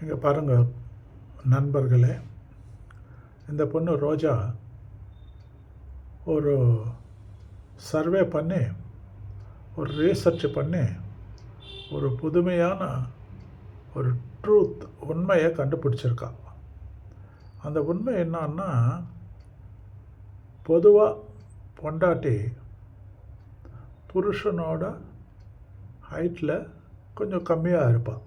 இங்கே பாருங்கள் நண்பர்களே, இந்த பொண்ணு ரோஜா ஒரு சர்வே பண்ணி ஒரு ரீசர்ச் பண்ணி ஒரு புதுமையான ஒரு உண்மையை கண்டுபிடிச்சிருக்கா. அந்த உண்மை என்னன்னா, பொதுவாக பொண்டாட்டி புருஷனோட ஹைட்டில் கொஞ்சம் கம்மியாக இருப்பாள்,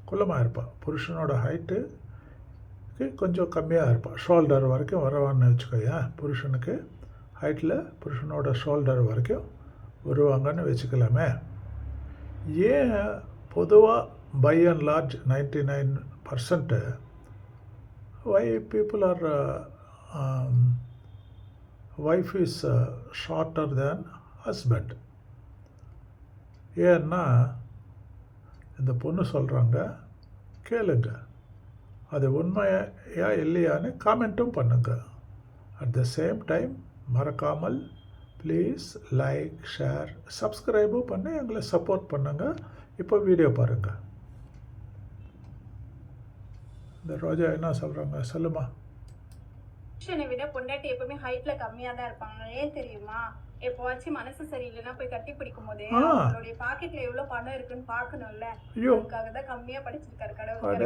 குள்ளமாக இருப்பாள். புருஷனோட ஹைட்டுக்கு கொஞ்சம் கம்மியாக இருப்பாள், ஷோல்டர் வரைக்கும் வருவான்னு வச்சுக்கோயேன். புருஷனுக்கு ஹைட்டில் புருஷனோட ஷோல்டர் வரைக்கும் வருவாங்கன்னு வச்சுக்கலாமே. ஏன் பொதுவாக by and large 99% why people are wife is shorter than husband? ஏன்னா இந்த பொண்ணு சொல்கிறாங்க, கேளுங்க, அது உண்மையா இல்லையான்னு காமெண்ட்டும் பண்ணுங்க. அட் த சேம் டைம் மறக்காமல் ப்ளீஸ் லைக், ஷேர், சப்ஸ்கிரைபும் பண்ணி எங்களை சப்போர்ட் பண்ணுங்கள். இப்போ வீடியோ பாருங்கள். இந்த ரோஜா என்ன சொல்கிறாங்க சொல்லுமா. புருஷனை விட பொண்டாட்டி எப்பவுமே ஹைட்ல கம்மியா தான் இருப்பாங்க. ஏன் தெரியுமா? எப்பவாச்சும் மனசு சரியில்லைன்னா போய் கட்டி பிடிக்கும் போது அவங்களுடைய பாக்கெட்ல எவ்வளவு பணம் இருக்குன்னு பாக்கணும்ல. அதுக்காக தான் கம்மியா படிச்சிருக்காரு கடவுள்.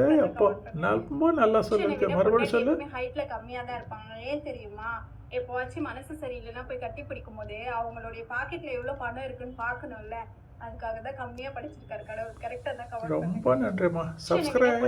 ரொம்ப நல்லா சொல்லுங்க, மறுபடியும் சொல்லு. ஹைட்ல கம்மியா தான் இருப்பாங்க. ஏன் தெரியுமா? எப்பவாச்சும் மனசு சரியில்லைன்னா போய் கட்டி பிடிக்கும் போது அவங்களுடைய பாக்கெட்ல எவ்வளவு பணம் இருக்குன்னு பாக்கணும்ல. அதுக்காக தான் கம்மியா படிச்சிருக்காரு கடவுள். கரெக்டா தான். ரொம்ப நன்றிமா. சப்ஸ்கிரைப்